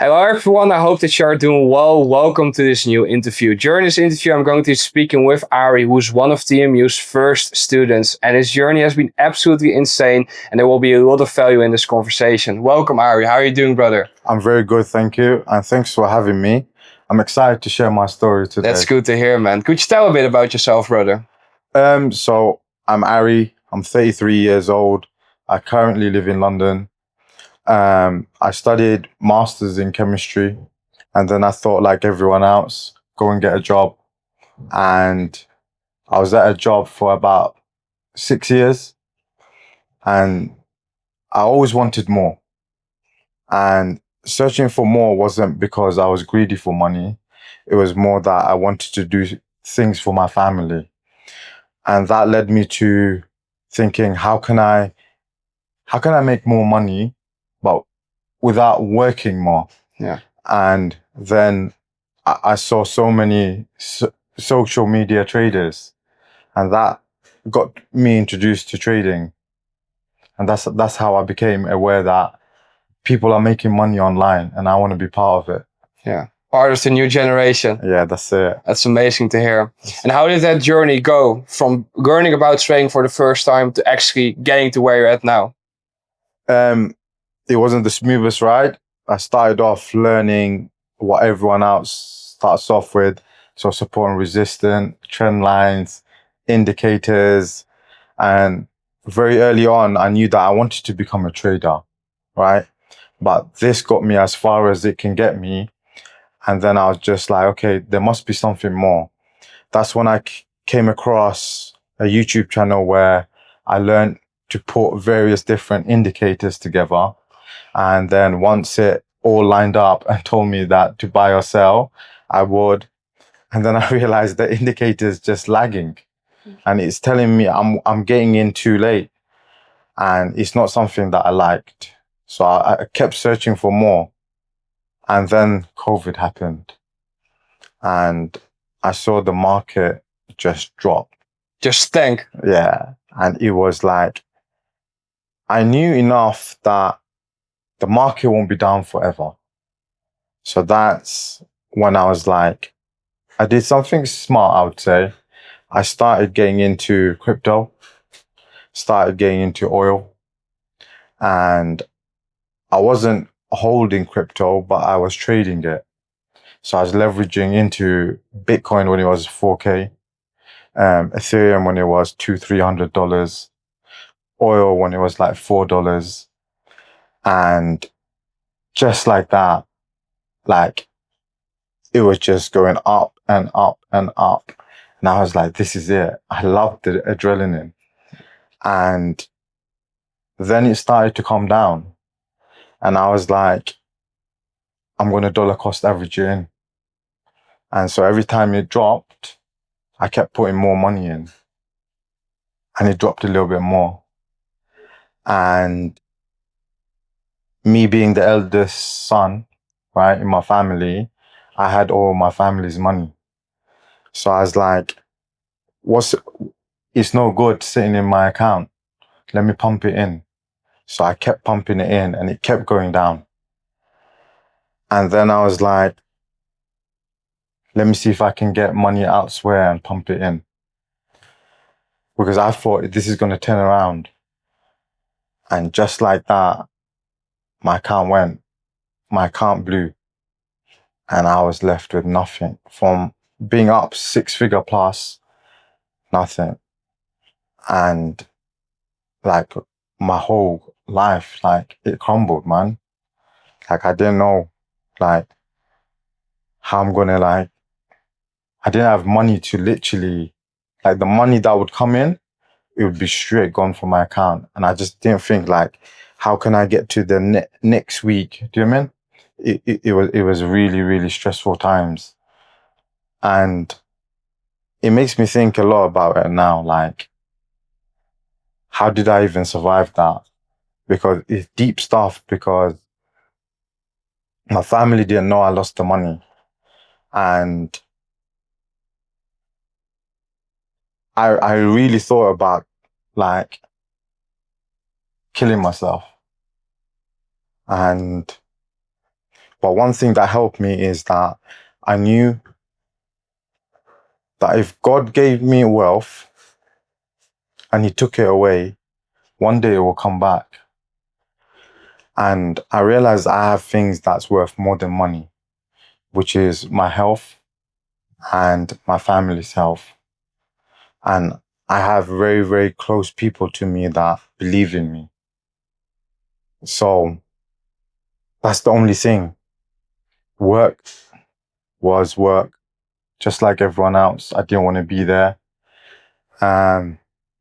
Hello everyone, I hope that you are doing well. Welcome to this new interview. During this interview, I'm going to be speaking with Ari, who's one of TMU's first students, and his journey has been absolutely insane, and there will be a lot of value in this conversation. Welcome, Ari. How are you doing, brother? I'm very good, thank you, and thanks for having me. I'm excited to share my story today. That's good to hear, man. Could you tell a bit about yourself, brother? So I'm Ari. I'm 33 years old. I currently live in London. I studied masters in chemistry, and then I thought, like everyone else, go and get a job. And I was at a job for about 6 years, and I always wanted more. And searching for more wasn't because I was greedy for money. It was more that I wanted to do things for my family. And that led me to thinking, how can I make more money, but without working more? Yeah. And then I saw so many social media traders, and that got me introduced to trading. And that's how I became aware that people are making money online, and I want to be part of it. Yeah. Part of the new generation. Yeah, that's it. That's amazing to hear. And how did that journey go from learning about trading for the first time to actually getting to where you're at now? It wasn't the smoothest ride. I started off learning what everyone else starts off with. So support and resistance, trend lines, indicators. And very early on, I knew that I wanted to become a trader, right? But this got me as far as it can get me. And then I was just like, okay, there must be something more. That's when I came across a YouTube channel where I learned to put various different indicators together. And then once it all lined up and told me that to buy or sell, I would. And then I realized the indicator is just lagging, and it's telling me I'm getting in too late, and it's not something that I liked. So I kept searching for more. And then COVID happened, and I saw the market just drop. Just think. Yeah. And it was like, I knew enough that the market won't be down forever. So that's when I was like, I did something smart, I would say. I started getting into crypto, started getting into oil, and I wasn't holding crypto, but I was trading it. So I was leveraging into Bitcoin when it was 4K, Ethereum when it was $200-300, oil when it was like $4. And just like that, like it was just going up and up and up. And I was like, this is it. I loved the adrenaline. And then it started to come down. And I was like, I'm going to dollar cost average it in. And so every time it dropped, I kept putting more money in. And it dropped a little bit more. And me being the eldest son, right, in my family, I had all my family's money. So I was like, it's no good sitting in my account. Let me pump it in. So I kept pumping it in, and it kept going down. And then I was like, let me see if I can get money elsewhere and pump it in. Because I thought this is going to turn around. And just like that, my account blew. And I was left with nothing. From being up 6-figure plus, nothing. And like my whole life, like it crumbled, man. Like I didn't know, like how I'm gonna I didn't have money to literally, like the money that would come in, it would be straight gone from my account. And I just didn't think like, how can I get to the next week? Do you know what I mean? It was really, really stressful times. And it makes me think a lot about it now. Like, how did I even survive that? Because it's deep stuff, because my family didn't know I lost the money. And I really thought about like killing myself. And But one thing that helped me is that I knew that if God gave me wealth and he took it away, one day it will come back. And I realized I have things that's worth more than money, which is my health and my family's health. And I have very, very close people to me that believe in me. So that's the only thing. Work was work, just like everyone else. I didn't want to be there.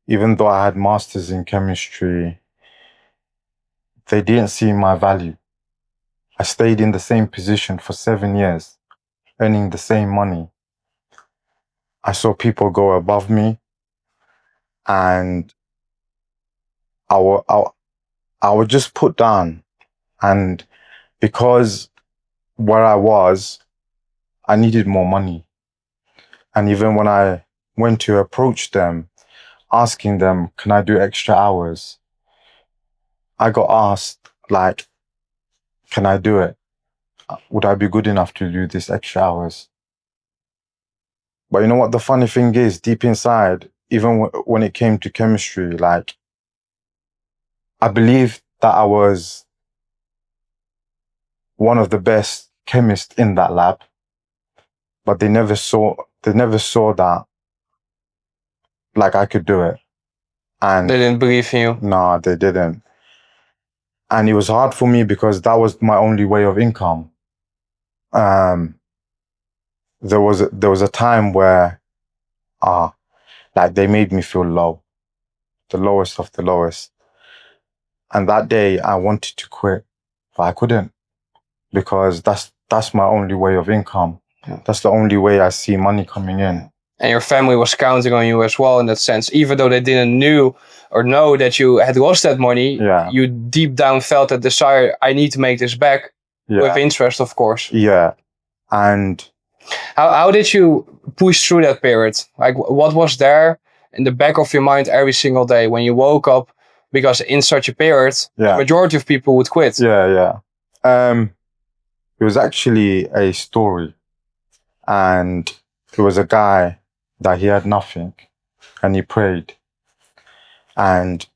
Even though I had masters in chemistry, they didn't see my value. I stayed in the same position for 7 years, earning the same money. I saw people go above me, and I was just put down. And because where I was, I needed more money. And even when I went to approach them, asking them, can I do extra hours? I got asked, like, can I do it? Would I be good enough to do this extra hours? But you know what the funny thing is, deep inside, even when it came to chemistry, like, I believed that I was one of the best chemists in that lab, but they never saw that, like, I could do it. And They didn't believe in you. no, they didn't. And it was hard for me because that was my only way of income. There was a time where, like, they made me feel low, the lowest of the lowest. And that day I wanted to quit, but I couldn't, because that's my only way of income. Yeah. That's the only way I see money coming in. And your family was counting on you as well in that sense. Even though they didn't know that you had lost that money, Yeah. you deep down felt that desire, I need to make this back, with interest, of course. Yeah. And how did you push through that period? Like, what was there in the back of your mind every single day when you woke up? Because in such a period, the majority of people would quit. Yeah. It was actually a story, and it was a guy that he had nothing, and he prayed. And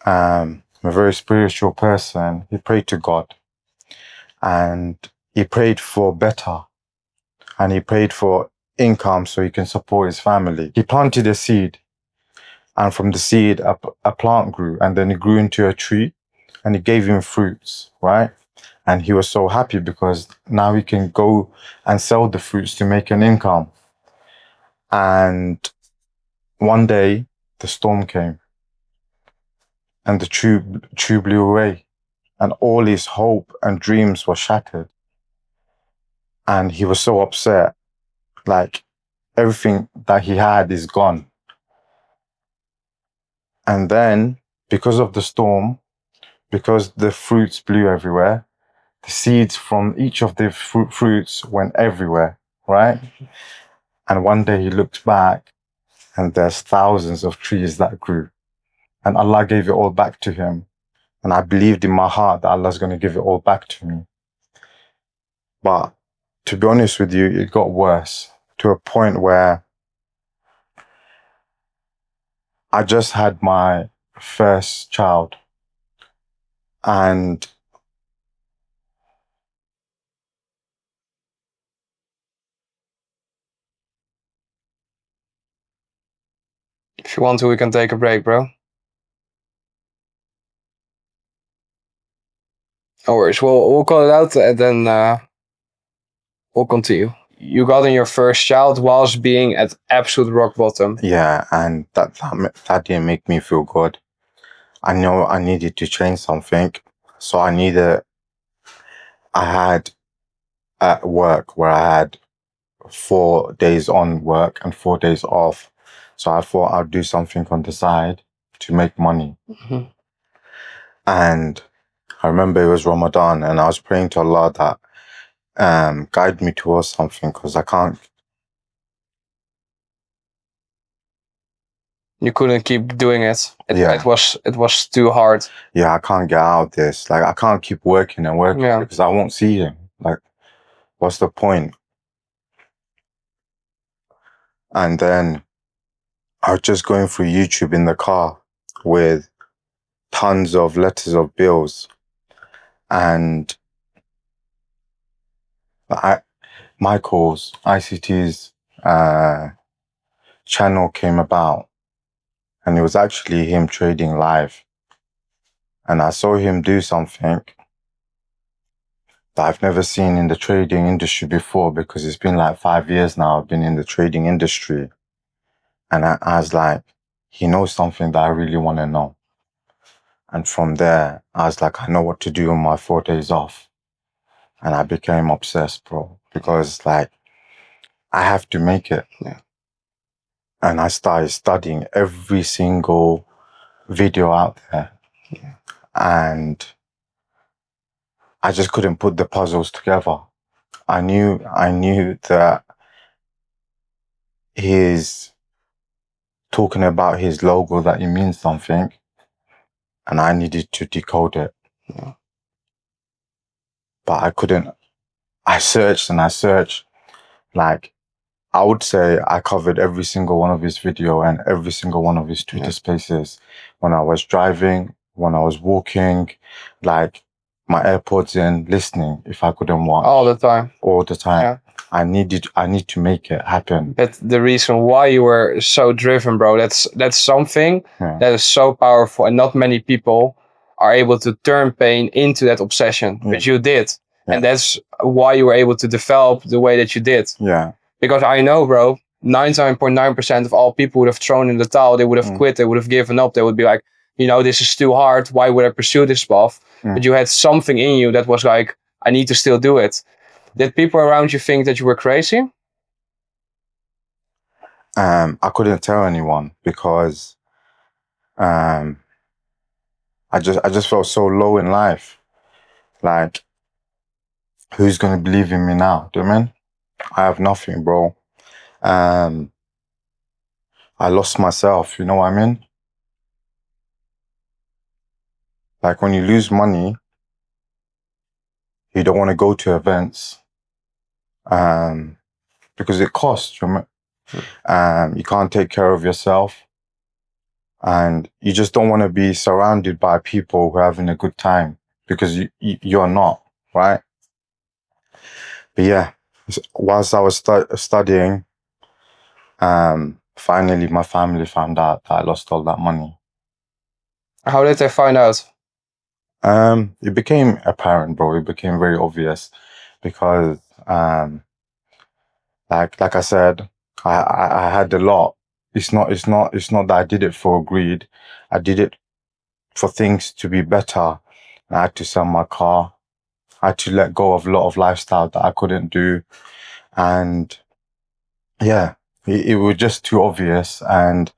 a very spiritual person, he prayed to God, and he prayed for better, and he prayed for income so he can support his family. He planted a seed, and from the seed a plant grew, and then it grew into a tree, and it gave him fruits, right? And he was so happy because now he can go and sell the fruits to make an income. And one day the storm came, and the tree blew away, and all his hope and dreams were shattered. And he was so upset, like, everything that he had is gone. And then, because of the storm, because the fruits blew everywhere, the seeds from each of the fruits went everywhere, right? And one day he looked back, and there's thousands of trees that grew. And Allah gave it all back to him. And I believed in my heart that Allah's going to give it all back to me. But to be honest with you, it got worse, to a point where I just had my first child. And if you want to, we can take a break, bro. No worries. We'll call it out, and then we'll continue. You got in your first child whilst being at absolute rock bottom. Yeah, and that didn't make me feel good. I know I needed to change something. So I had at work where I had 4 days on work and 4 days off. So I thought I'd do something on the side to make money. Mm-hmm. And I remember it was Ramadan, and I was praying to Allah that guide me towards something, because I can't. You couldn't keep doing it. Yeah. It was too hard. Yeah, I can't get out of this. Like, I can't keep working and working, because I won't see him. Like, what's the point? And then I was just going through YouTube in the car with tons of letters of bills, and Michael's ICT's channel came about, and it was actually him trading live. And I saw him do something that I've never seen in the trading industry before, because it's been like 5 years now I've been in the trading industry. And I was like, he knows something that I really want to know. And from there, I was like, I know what to do on my 4 days off. And I became obsessed, bro, because like, I have to make it. Yeah. And I started studying every single video out there. Yeah. And I just couldn't put the puzzles together. I knew that he's talking about his logo, that it means something, and I needed to decode it. Yeah. But I couldn't. I searched and I searched. Like, I would say I covered every single one of his video and every single one of his Twitter spaces. When I was driving, when I was walking, like my AirPods in, listening if I couldn't watch. All the time. All the time. Yeah. I need to make it happen. But the reason why you were so driven, bro, that's something that is so powerful, and not many people are able to turn pain into that obsession. But you did. And that's why you were able to develop the way that you did. Yeah. Because I know, bro, 99.9% of all people would have thrown in the towel. They would have quit. They would have given up. They would be like, you know, this is too hard. Why would I pursue this path? But you had something in you that was like, I need to still do it. Did people around you think that you were crazy? I couldn't tell anyone, because I just felt so low in life. Like, who's gonna believe in me now? Do you know what I mean? I have nothing, bro. I lost myself, you know what I mean? Like, when you lose money, you don't want to go to events, because it costs. You can't take care of yourself, and you just don't want to be surrounded by people who are having a good time, because you're not, right? But yeah, whilst I was studying, finally my family found out that I lost all that money. How did they find out? It became apparent, bro. It became very obvious, because like I said, I had a lot. It's not that I did it for greed. I did it for things to be better. I had to sell my car. I had to let go of a lot of lifestyle that I couldn't do. And yeah, it was just too obvious. And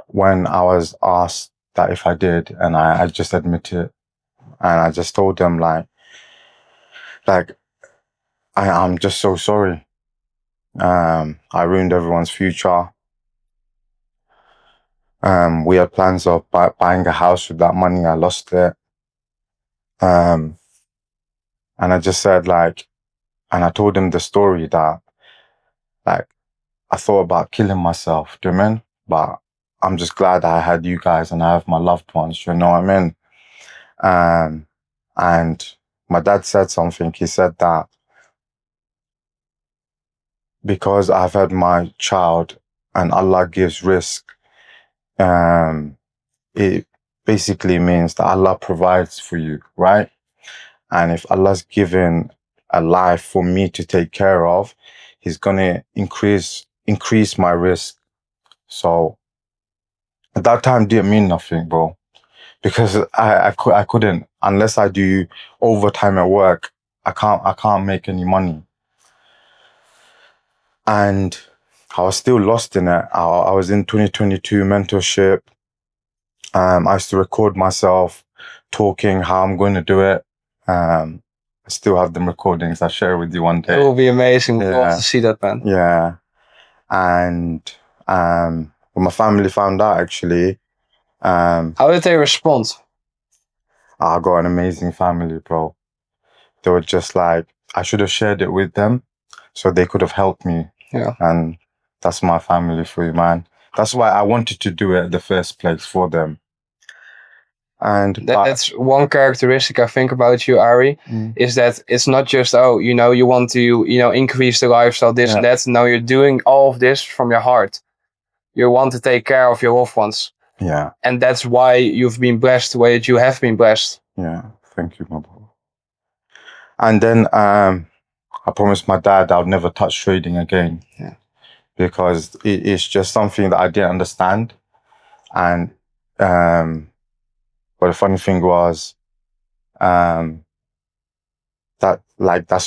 when I was asked that if I did, and I just admitted it, and I just told them like I'm just so sorry. I ruined everyone's future. We had plans of buying a house with that money. I lost it. And I just said and I told them the story that I thought about killing myself, do you know what I mean? But I'm just glad I had you guys and I have my loved ones, you know what I mean? And my dad said something. He said that because I've had my child and Allah gives risk, it basically means that Allah provides for you, right? And if Allah's given a life for me to take care of, He's gonna increase my risk. So at that time didn't mean nothing, bro, because I couldn't, unless I do overtime at work, I can't make any money. And I was still lost in it. I was in 2022 mentorship. I used to record myself talking how I'm going to do it. I still have them recordings. I'll share with you one day. It will be amazing. Yeah. Love to see that, man. Yeah. And when my family found out, actually, how did they respond? I got an amazing family, bro. They were just like, I should have shared it with them, so they could have helped me. Yeah. And that's my family for you, man. That's why I wanted to do it in the first place for them. And that's one characteristic I think about you, Ari, is that it's not just, oh, you want to, increase the lifestyle, this and that. No, you're doing all of this from your heart. You want to take care of your loved ones. Yeah. And that's why you've been blessed the way that you have been blessed. Yeah. Thank you, my boy. And then I promised my dad I would never touch trading again. Yeah. Because it's just something that I didn't understand. And but the funny thing was that's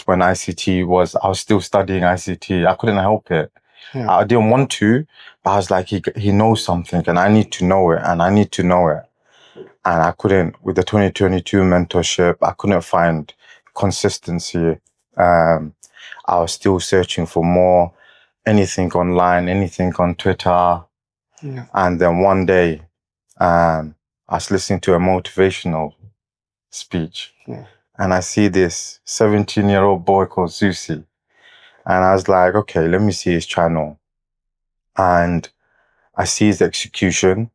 when ICT was, I was still studying ICT. I couldn't help it. Yeah. I didn't want to, but I was like, he knows something and I need to know it and I need to know it. And I couldn't, with the 2022 mentorship, I couldn't find consistency. I was still searching for more, anything online, anything on Twitter. Yeah. And then one day, I was listening to a motivational speech. Yeah. And I see this 17-year-old boy called Zusi. And I was like, okay, let me see his channel. And I see his execution.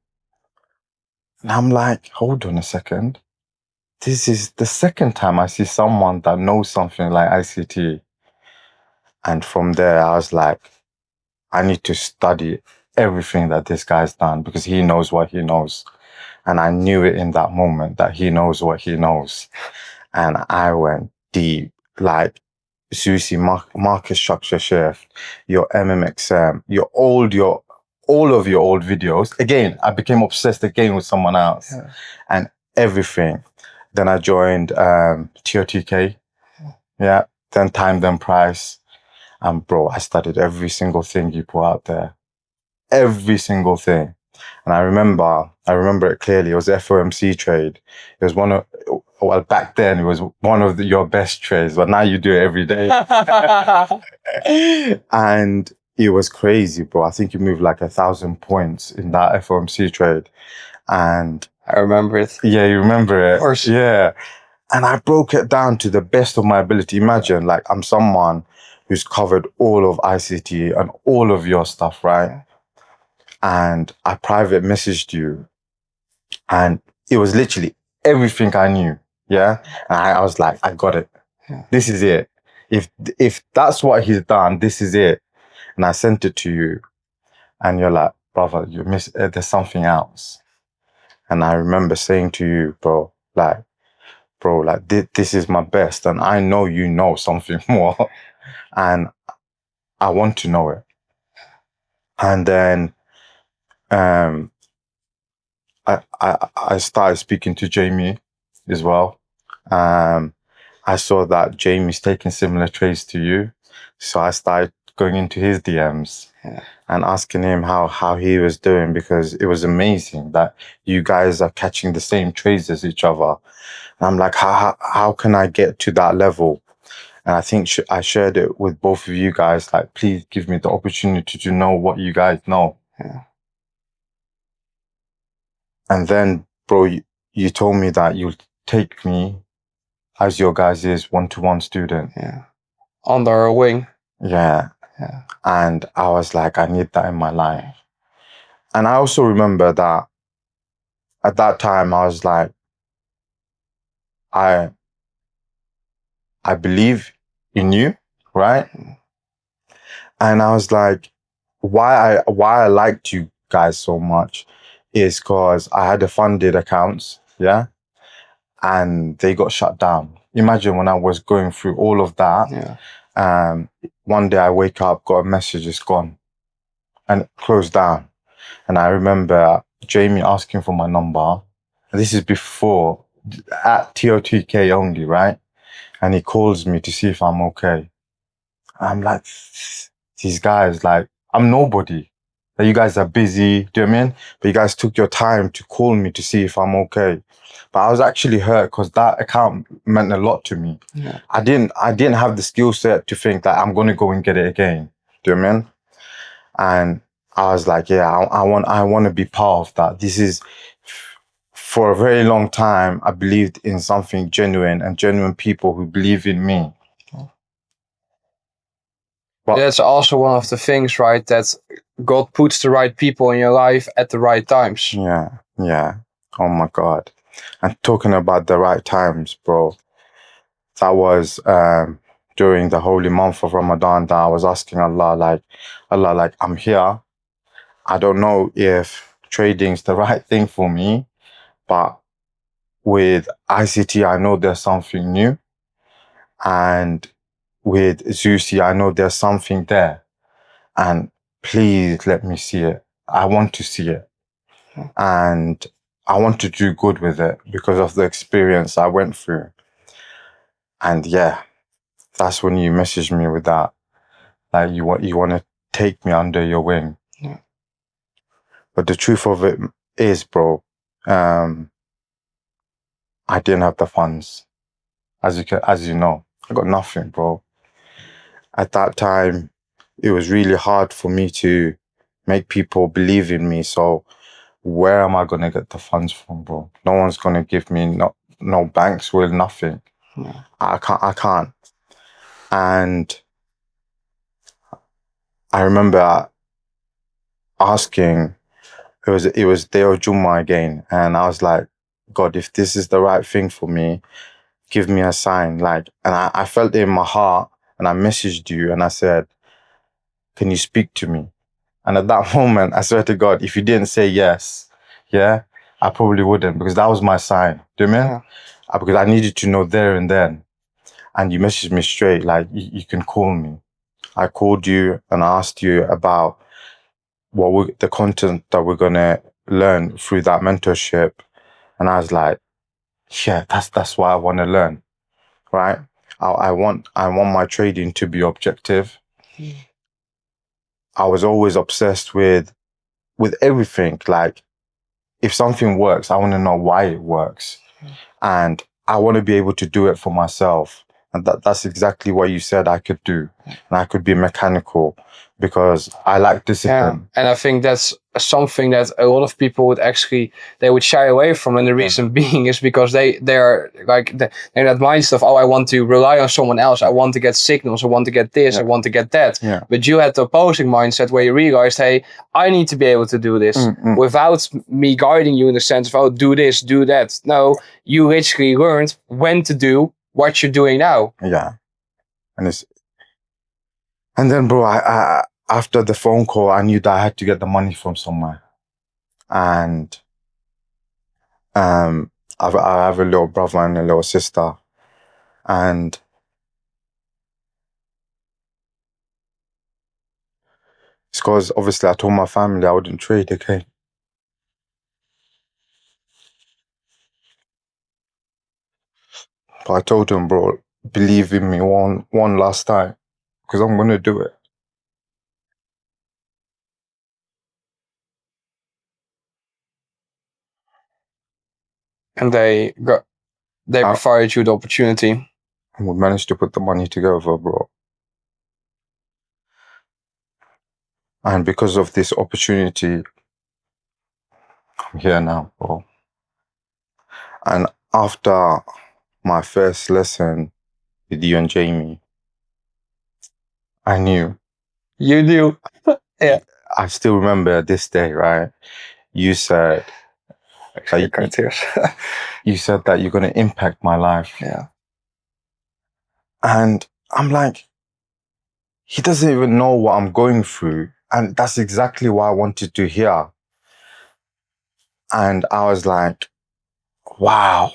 And I'm like, hold on a second. This is the second time I see someone that knows something like ICT. And from there, I was like, I need to study everything that this guy's done because he knows what he knows. And I knew it in that moment that he knows what he knows. And I went deep, like Susie, market structure shift, your MMXM, all of your old videos. Again, I became obsessed again with someone else and everything. Then I joined TOTK. Yeah. Then Time, Then Price. And bro, I studied every single thing you put out there. Every single thing. And I remember it clearly. It was the FOMC trade. It was well, back then it was one of your best trades, but now you do it every day. And it was crazy, bro. I think you moved like 1,000 points in that FOMC trade. And I remember it. Yeah, you remember it. Of course. Yeah. And I broke it down to the best of my ability. Imagine, like, I'm someone who's covered all of ICT and all of your stuff, right? And I private messaged you and it was literally everything I knew. Yeah. And I was like, I got it. Yeah. This is it. If that's what he's done, this is it. And I sent it to you and you're like, brother, there's something else. And I remember saying to you, bro, this is my best. And I know you know something more and I want to know it. And then, I started speaking to Jamie as well. I saw that Jamie's taking similar trades to you. So I started going into his DMs and asking him how he was doing because it was amazing that you guys are catching the same trades as each other. And I'm like, how can I get to that level? And I think I shared it with both of you guys, like, please give me the opportunity to know what you guys know. Yeah. And then, bro, you told me that you'll take me as your guys' one-to-one student. Yeah. Under a wing. Yeah. Yeah. And I was like, I need that in my life. And I also remember that at that time, I was like, I believe in you, right? And I was like, why I liked you guys so much is because I had the funded accounts, yeah? And they got shut down. Imagine when I was going through all of that, one day I wake up, got a message, it's gone. And it closed down. And I remember Jamie asking for my number. This is before, at TOTK only, right? And he calls me to see if I'm okay. I'm like, these guys, like, I'm nobody. Like, you guys are busy, do you know what I mean? But you guys took your time to call me to see if I'm okay. But I was actually hurt because that account meant a lot to me. Yeah. I didn't have the skill set to think that I'm going to go and get it again. Do you know what I mean? And I was like, yeah, I want to be part of that. This is, for a very long time, I believed in something genuine and genuine people who believe in me. But That's also one of the things, right? That God puts the right people in your life at the right times. yeah. Oh my God. And talking about the right times, bro, that was during the holy month of Ramadan that I was asking Allah, like, I'm here. I don't know if trading's the right thing for me, but with ICT, I know there's something new. And with Zusi, I know there's something there. And please let me see it. I want to see it. And I want to do good with it because of the experience I went through. And yeah, that's when you messaged me with that. Like you want to take me under your wing. Yeah. But the truth of it is, bro, I didn't have the funds. As you know, I got nothing, bro. At that time, it was really hard for me to make people believe in me. So where am I going to get the funds from, bro? No one's going to give me, no banks will, nothing. Yeah. I can't. And I remember asking, it was Day of Jummah again. And I was like, God, if this is the right thing for me, give me a sign. Like, and I felt it in my heart and I messaged you and I said, can you speak to me? And at that moment, I swear to God, if you didn't say yes, yeah, I probably wouldn't, because that was my sign. Do you mean? Yeah. Because I needed to know there and then. And you messaged me straight, like, you can call me. I called you and asked you about the content that we're going to learn through that mentorship. And I was like, yeah, that's what I want to learn, right? I want my trading to be objective. I was always obsessed with everything. Like, if something works, I want to know why it works. And I want to be able to do it for myself. And that's exactly what you said I could do. And I could be mechanical because I like discipline. And I think that's something that a lot of people would they would shy away from. And the reason being is because they're like, they're that mindset of, oh, I want to rely on someone else. I want to get signals. I want to get this. I want to get that. Yeah. But you had the opposing mindset where you realized, hey, I need to be able to do this without me guiding you in the sense of, oh, do this, do that. No, you literally learned when to do what you're doing now. Yeah. And then, bro, I after the phone call, I knew that I had to get the money from somewhere. And I have a little brother and a little sister. And it's because obviously I told my family I wouldn't trade again. But I told them, bro, believe in me one last time, because I'm going to do it. And they provided you the opportunity. And we managed to put the money together, bro. And because of this opportunity, I'm here now, bro. And after my first lesson with you and Jamie, I knew. You knew. Yeah. I still remember this day, right? You said you said that you're going to impact my life. Yeah. And I'm like, he doesn't even know what I'm going through. And that's exactly what I wanted to hear. And I was like, wow,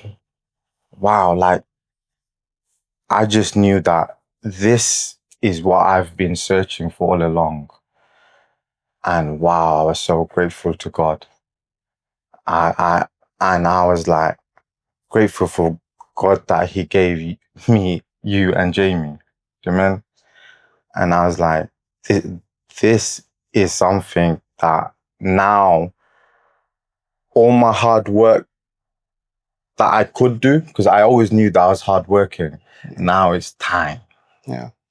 like, I just knew that this is what I've been searching for all along. And wow, I was so grateful to God. And I was like, grateful for God that he gave me, you and Jamie. Do you mean? And I was like, this is something that now all my hard work that I could do, because I always knew that I was hardworking. Now it's time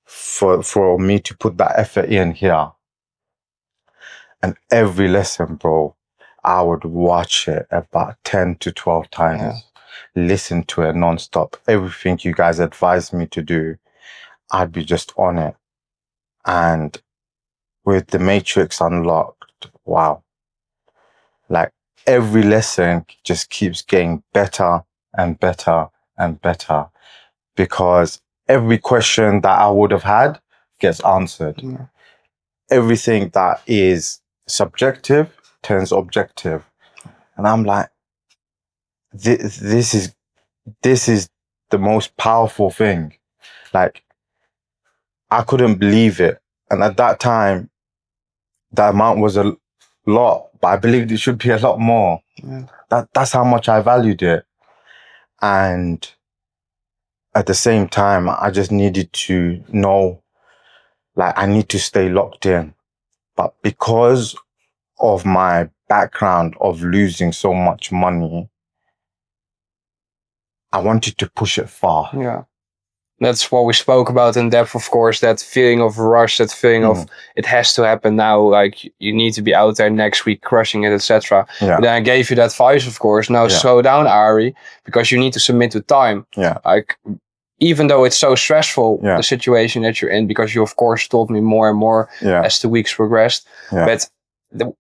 for me to put that effort in here. And every lesson, bro, I would watch it about 10 to 12 times, listen to it nonstop. Everything you guys advised me to do, I'd be just on it. And with the Matrix unlocked, wow. Like every lesson just keeps getting better and better and better, because every question that I would have had gets answered. Yeah. Everything that is subjective turns objective. And I'm like, this is the most powerful thing. Like, I couldn't believe it. And at that time, the amount was a lot, but I believed it should be a lot more. Yeah. That's how much I valued it. And at the same time, I just needed to know, like, I need to stay locked in. But because of my background of losing so much money, I wanted to push it far. Yeah. That's what we spoke about in depth, of course, that feeling of rush, that feeling of it has to happen now, like you need to be out there next week crushing it, etc. Yeah. But then I gave you that advice, of course. Now slow down, Ari, because you need to submit to time. Yeah. Like, even though it's so stressful, Yeah. the situation that you're in, because you, of course, told me more and more as the weeks progressed. Yeah. But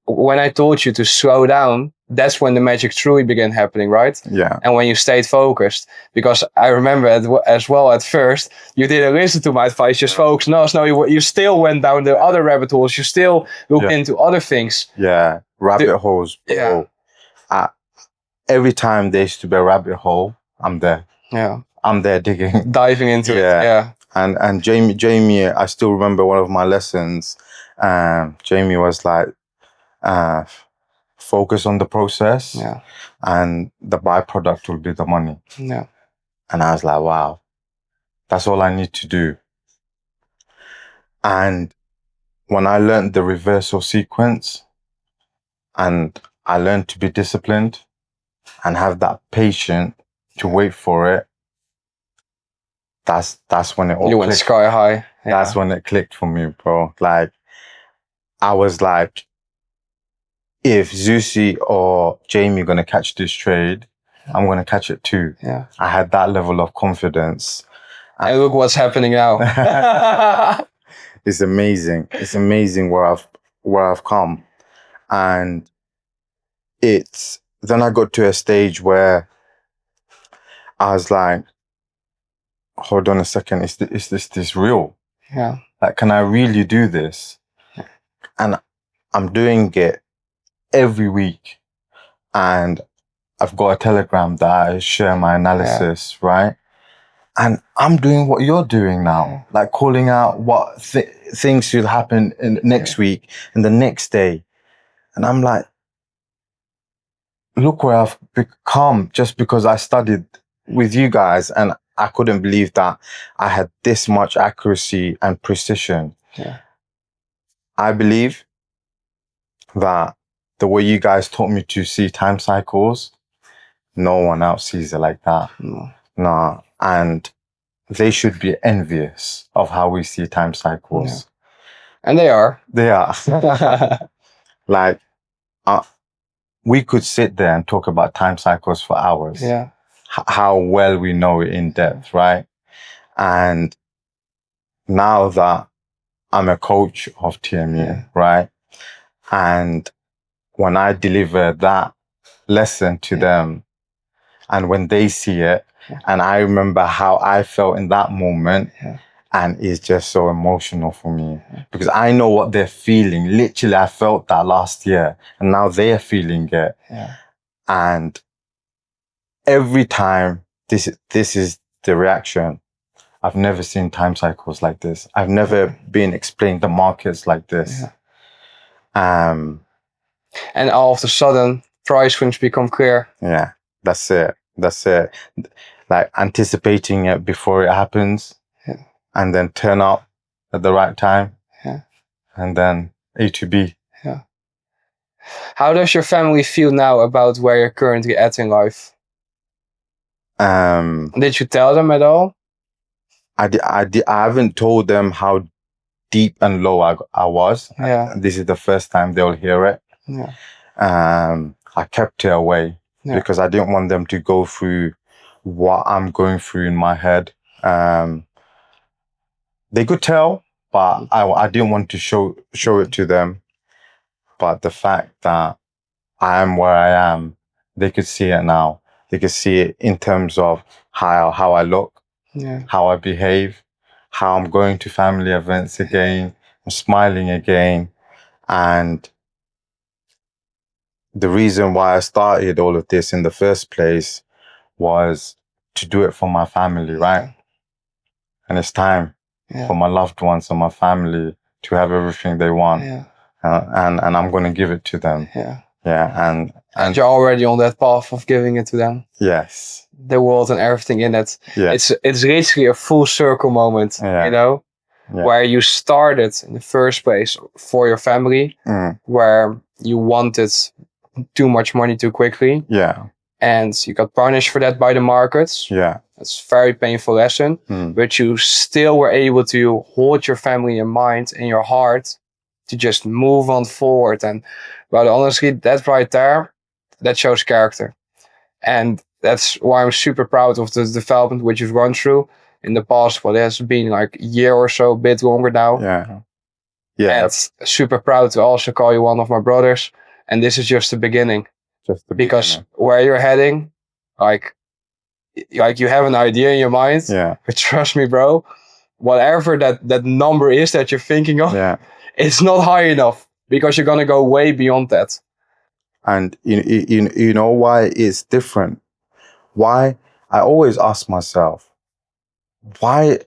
when I told you to slow down, that's when the magic truly began happening, right? Yeah. And when you stayed focused, because I remember as well at first, you didn't listen to my advice, just focus. No, you still went down the other rabbit holes. You still looked into other things. Yeah, rabbit holes. Bro. Yeah. Every time there used to be a rabbit hole, I'm there. Yeah. I'm there digging. Diving into it. Yeah. And Jamie, I still remember one of my lessons. Jamie was like, focus on the process. Yeah. And the byproduct will be the money. Yeah. And I was like, wow, that's all I need to do. And when I learned the reversal sequence, and I learned to be disciplined and have that patience to wait for it, that's when it all You went clicked. sky high. Yeah. That's when it clicked for me, bro. Like, I was like, if Zusi or Jamie are going to catch this trade, I'm going to catch it too. Yeah. I had that level of confidence. And look what's happening now. It's amazing. It's amazing where I've come. And then I got to a stage where I was like, hold on a second, is this real? Yeah. Like, can I really do this? And I'm doing it every week. And I've got a Telegram that I share my analysis, right? And I'm doing what you're doing now, like calling out what things should happen in next week and the next day. And I'm like, look where I've become just because I studied with you guys, and I couldn't believe that I had this much accuracy and precision. Yeah. I believe that the way you guys taught me to see time cycles, no one else sees it like that. No. And they should be envious of how we see time cycles. Yeah. And they are. They are. Like, we could sit there and talk about time cycles for hours. Yeah. How well we know it in depth, right? And now that I'm a coach of TMU, right? And when I deliver that lesson to them, and when they see it, and I remember how I felt in that moment, and it's just so emotional for me because I know what they're feeling. Literally, I felt that last year, and now they're feeling it. And every time, this is the reaction. I've never seen time cycles like this. I've never been explained the markets like this. And all of a sudden, price swings become clear. Yeah, that's it. That's it. Like anticipating it before it happens, and then turn up at the right time, and then A to B. How does your family feel now about where you're currently at in life? Did you tell them at all? I haven't told them how deep and low I was. This is the first time they'll hear it. I kept it away because I didn't want them to go through what I'm going through in my head. They could tell, but I didn't want to show it to them. But the fact that I am where I am, they could see it now. They could see it in terms of how I look, how I behave, how I'm going to family events again, I'm smiling again. And the reason why I started all of this in the first place was to do it for my family, right? And it's time for my loved ones and my family to have everything they want. And I'm going to give it to them. And you're already on that path of giving it to them. Yes. The world and everything in it. It's literally a full circle moment, you know, where you started in the first place for your family, where you wanted too much money too quickly. And you got punished for that by the markets. It's a very painful lesson, but you still were able to hold your family in mind and your heart to just move on forward. And well, honestly, that right there, that shows character. And that's why I'm super proud of the development which you've gone through in the past. Well, it has been like a year or so, a bit longer now. And super proud to also call you one of my brothers. And this is just the beginning. Because where you're heading, like you have an idea in your mind. But trust me, bro, whatever that number is that you're thinking of, it's not high enough, because you're gonna go way beyond that. And you know why it's different? Why I always ask myself, why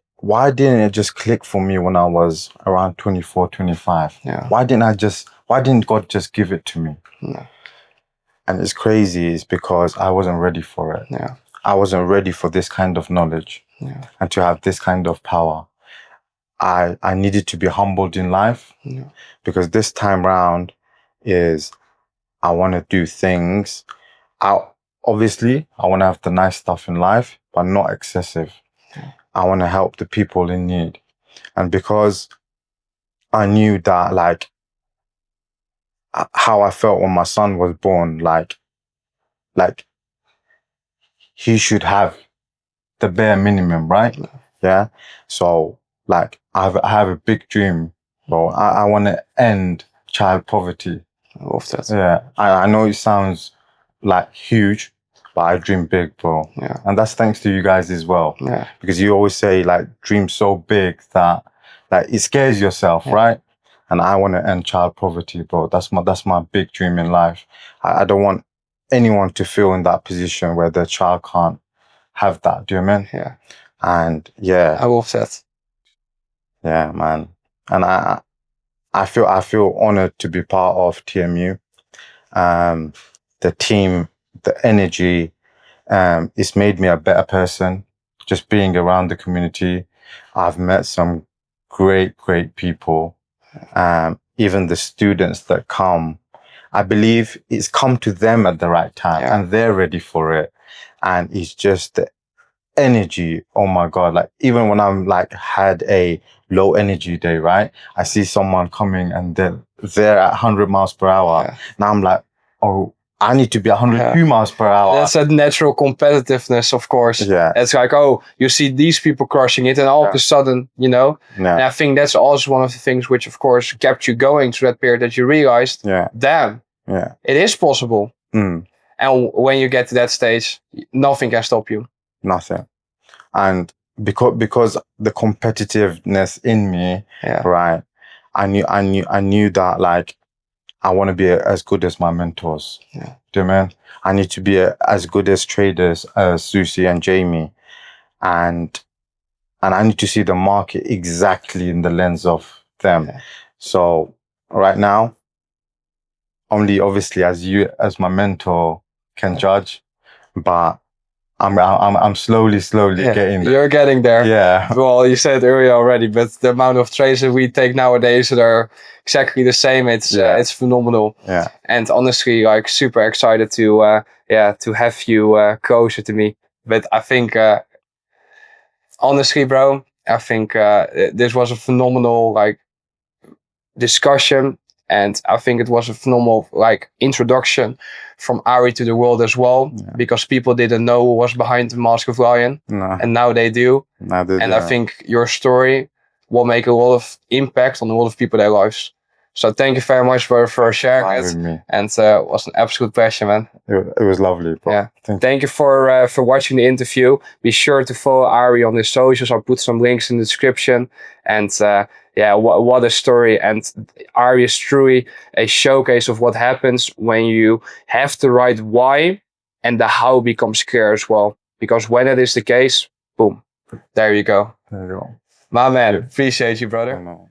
didn't it just click for me when I was around 24, 25? Why didn't God just give it to me? And it's crazy, is because I wasn't ready for it. I wasn't ready for this kind of knowledge and to have this kind of power. I needed to be humbled in life, because this time round is I want to do things. Obviously, I want to have the nice stuff in life, but not excessive. I want to help the people in need. And because I knew that, like, how I felt when my son was born, like he should have the bare minimum, right? So, like, I have a big dream, bro. I want to end child poverty. I love that. I know it sounds like huge, but I dream big, bro. And that's thanks to you guys as well. Because you always say, like, dream so big that, like, it scares yourself, right? And I want to end child poverty, bro. That's my big dream in life. I don't want anyone to feel in that position where their child can't have that. Do you know what I mean? And I love that. Yeah, man. And I feel honored to be part of TMU. The team, the energy, it's made me a better person. Just being around the community, I've met some great people. Even the students that come, I believe it's come to them at the right time and they're ready for it. And it's just the energy. Oh my God. Like, even when I'm like had a low energy day, right? I see someone coming and they're at 100 miles per hour. Now I'm like, oh, I need to be 102 miles per hour. That's that natural competitiveness, of course. It's like, oh, you see these people crushing it, and all of a sudden, you know. And I think that's also one of the things which, of course, kept you going through that period, that you realized, damn, it is possible. And when you get to that stage, nothing can stop you. Nothing. And because the competitiveness in me, right? I knew that, like, I want to be as good as my mentors. Do you know what I mean? I need to be as good as traders as Susie and Jamie. And I need to see the market exactly in the lens of them. So right now, only obviously as you, as my mentor, can judge, but I'm slowly getting there. You're getting there. Well, you said earlier already, but the amount of trades that we take nowadays that are exactly the same, it's phenomenal. And honestly, like, super excited to have you closer to me. But I think honestly, bro, I think this was a phenomenal, like, discussion. And I think it was a phenomenal, like, introduction from Ari to the world as well, because people didn't know who was behind the Mask of Lion, and now they do. I think your story will make a lot of impact on a lot of people, their lives. So thank you very much, brother, for sharing it. Me. And it was an absolute pleasure, man. It was lovely, bro. Yeah. Thank you for watching the interview. Be sure to follow Ari on his socials. I'll put some links in the description. And yeah, what a story. And Ari is truly a showcase of what happens when you have the right why and the how becomes clear as well. Because when it is the case, boom, there you go. There you go. My man, appreciate you, brother.